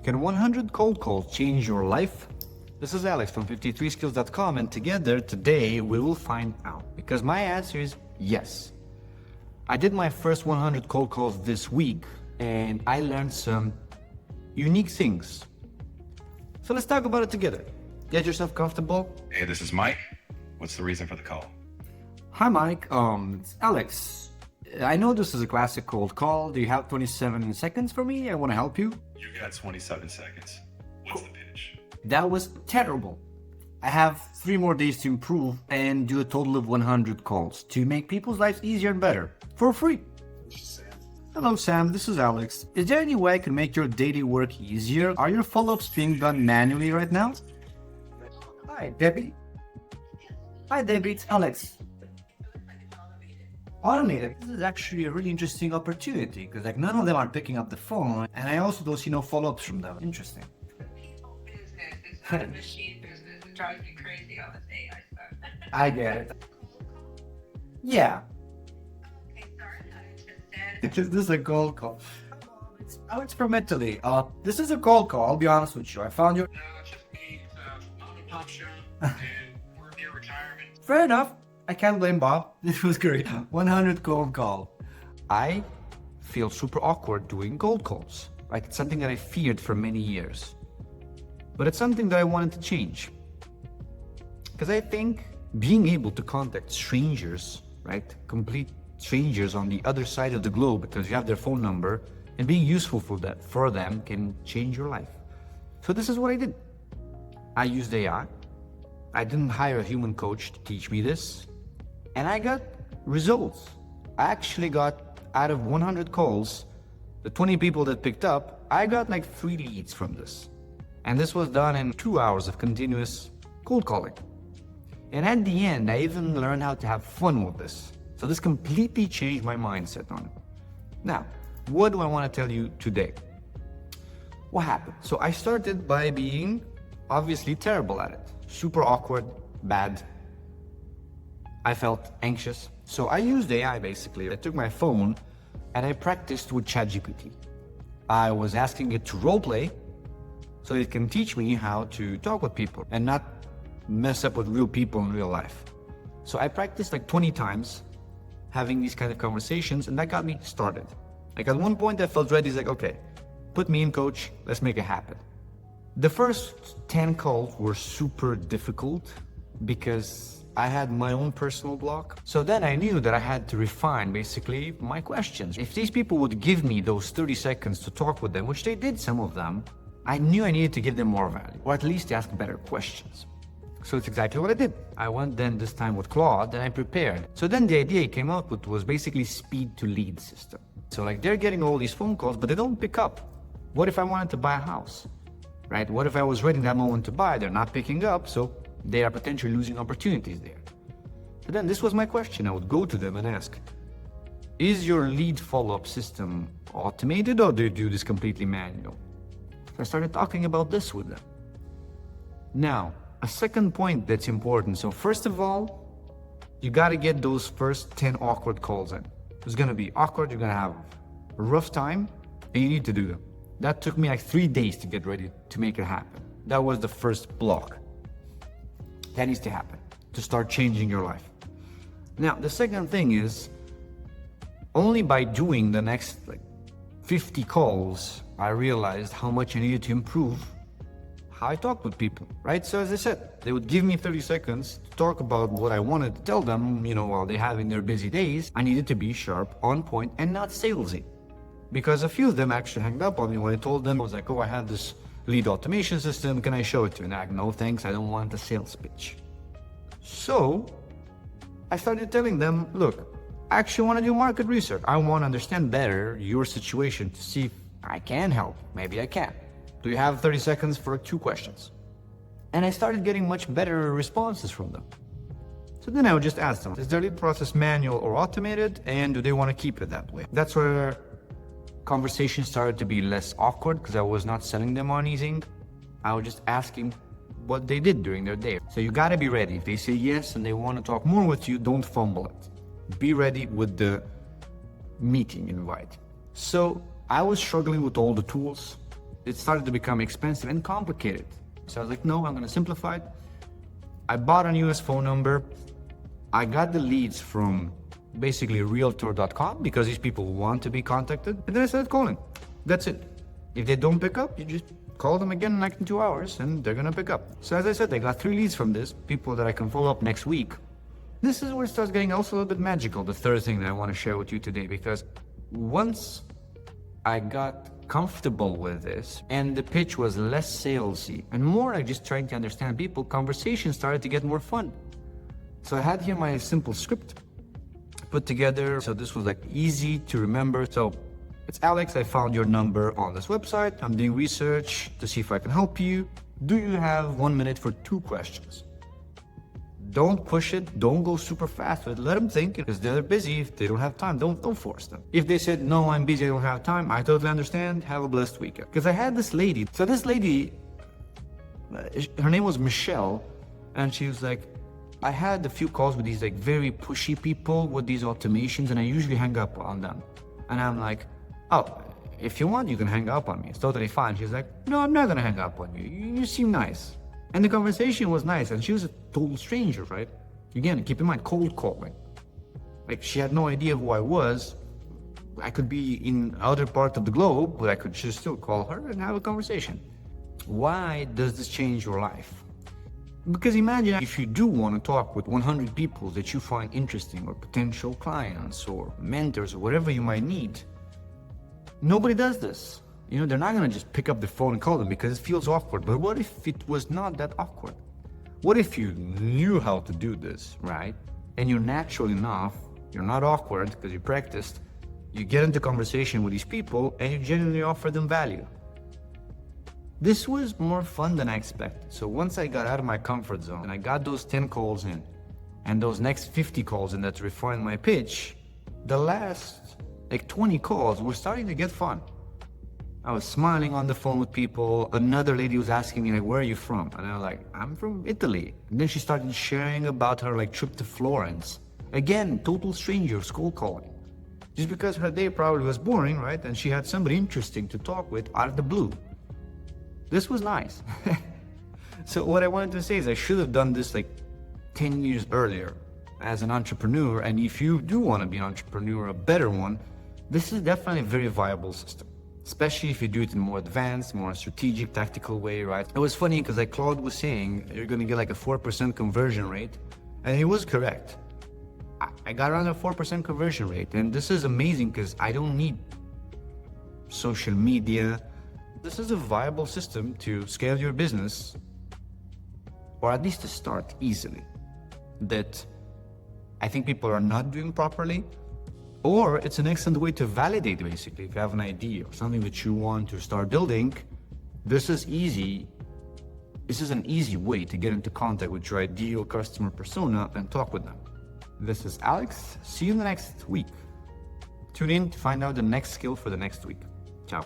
Can 100 cold calls change your life? This is Alex from 53skills.com, and together today we will find out, because my answer is yes. I did my first 100 cold calls this week and I learned some unique things. So let's talk about it together. Get yourself comfortable. Hey, this is Mike. What's the reason for the call? Hi Mike, it's Alex. I know this is a classic cold call. Do you have 27 seconds for me? I want to help you. You got 27 seconds. What's the pitch? That was terrible. I have 3 more days to improve and do a total of 100 calls to make people's lives easier and better for free. Hello Sam, this is Alex. Is there any way I can make your daily work easier? Are your follow-ups being done manually right now? Hi Debbie. Hi Debbie, it's Alex. Automated. This is actually a really interesting opportunity because none of them are picking up the phone, and I also don't see no follow-ups from them. Interesting. People business, it's not a machine business. It drives me crazy all this AI stuff. I get it. Yeah. Okay, sorry, I This is a cold call. I'll experiment today. This is a cold call, I'll be honest with you. I found your... No, it's just me. It's a mom and pop shop, and we're near retirement. Fair enough. I can't blame Bob. This was great. 100 cold call. I feel super awkward doing cold calls. Right? It's something that I feared for many years. But it's something that I wanted to change. Because I think being able to contact strangers, right? Complete strangers on the other side of the globe because you have their phone number, and being useful for them can change your life. So this is what I did. I used AI. I didn't hire a human coach to teach me this. And I got results. I actually got, out of 100 calls, the 20 people that picked up, I got like 3 leads from this. And this was done in 2 hours of continuous cold calling. And at the end, I even learned how to have fun with this. So this completely changed my mindset on it. Now, what do I want to tell you today? What happened? So I started by being obviously terrible at it. Super awkward, bad. I felt anxious. So I used AI basically. I took my phone and I practiced with ChatGPT. I was asking it to roleplay so it can teach me how to talk with people and not mess up with real people in real life. So I practiced like 20 times having these kind of conversations, and that got me started. Like at one point I felt ready. It's like, okay, put me in, coach, let's make it happen. The first 10 calls were super difficult because I had my own personal block. So then I knew that I had to refine basically my questions. If these people would give me those 30 seconds to talk with them, which they did, some of them, I knew I needed to give them more value, or at least ask better questions. So it's exactly what I did. I went then this time with Claude and I prepared. So then the idea I came up with was basically speed to lead system. So like they're getting all these phone calls, but they don't pick up. What if I wanted to buy a house? Right? What if I was ready that moment to buy? They're not picking up, so they are potentially losing opportunities there. So then this was my question. I would go to them and ask, is your lead follow-up system automated, or do you do this completely manual? So I started talking about this with them. Now, a second point that's important. So first of all, you got to get those first 10 awkward calls in. It's going to be awkward. You're going to have a rough time, and you need to do them. That took me like 3 days to get ready to make it happen. That was the first block. That needs to happen to start changing your life. Now, the second thing is, only by doing the next 50 calls, I realized how much I needed to improve how I talk with people, right? So as I said, they would give me 30 seconds to talk about what I wanted to tell them, while they're having their busy days. I needed to be sharp, on point, and not salesy. Because a few of them actually hung up on me when I told them, I was like, oh, I have this lead automation system, can I show it to you? And they're like, no thanks, I don't want a sales pitch. So I started telling them, look, I actually want to do market research. I want to understand better your situation to see if I can help. Maybe I can. Do you have 30 seconds for 2 questions? And I started getting much better responses from them. So then I would just ask them, is their lead process manual or automated, and do they want to keep it that way? That's where conversations started to be less awkward because I was not selling them on anything. I was just asking what they did during their day. So you gotta be ready. If they say yes and they want to talk more with you, don't fumble it. Be ready with the meeting invite. So I was struggling with all the tools. it started to become expensive and complicated. So I was like, no, I'm gonna simplify it. I bought a US phone number. I got the leads from basically realtor.com because these people want to be contacted. And then I started calling. That's it. If they don't pick up, you just call them again in like 2 hours and they're gonna pick up. So as I said, I got 3 leads from this, people that I can follow up next week. This is where it starts getting also a little bit magical, the third thing that I want to share with you today, because once I got comfortable with this and the pitch was less salesy and more like just trying to understand people, conversations started to get more fun. So I had here my simple script put together. So this was like easy to remember. So it's Alex, I found your number on this website. I'm doing research to see if I can help you. Do you have 1 minute for 2 questions? Don't push it, don't go super fast with it. Let them think, because they're busy. If they don't have time, don't force them. If they said, no, I'm busy, I don't have time, I totally understand. Have a blessed weekend. Because I had this lady. So this lady, her name was Michelle, and she was like, I had a few calls with these like very pushy people with these automations, and I usually hang up on them. And I'm like, oh, if you want, you can hang up on me. It's totally fine. She's like, no, I'm not gonna hang up on you. You seem nice. And the conversation was nice, and she was a total stranger, right? Again, keep in mind, cold calling. Like, she had no idea who I was. I could be in other part of the globe, but I could just still call her and have a conversation. Why does this change your life? Because imagine if you do want to talk with 100 people that you find interesting, or potential clients, or mentors, or whatever you might need. Nobody does this. You know, they're not gonna just pick up the phone and call them because it feels awkward. But what if it was not that awkward? What if you knew how to do this, right? And you're natural enough, you're not awkward because you practiced, you get into conversation with these people and you genuinely offer them value. This was more fun than I expected. So once I got out of my comfort zone and I got those 10 calls in and those next 50 calls in that refined my pitch, the last like 20 calls were starting to get fun. I was smiling on the phone with people. Another lady was asking me, like, where are you from? And I was like, I'm from Italy. And then she started sharing about her like trip to Florence. Again, total strangers, cold calling. Just because her day probably was boring, right? And she had somebody interesting to talk with out of the blue. This was nice. So what I wanted to say is I should have done this like 10 years earlier as an entrepreneur. And if you do want to be an entrepreneur, a better one, this is definitely a very viable system. Especially if you do it in a more advanced, more strategic, tactical way, right? It was funny because like Claude was saying, you're gonna get like a 4% conversion rate. And he was correct. I got around a 4% conversion rate. And this is amazing because I don't need social media. This is a viable system to scale your business, or at least to start easily, that I think people are not doing properly. Or it's an excellent way to validate, basically. If you have an idea or something that you want to start building, this is easy. This is an easy way to get into contact with your ideal customer persona and talk with them. This is Alex. See you in the next week. Tune in to find out the next skill for the next week. Ciao.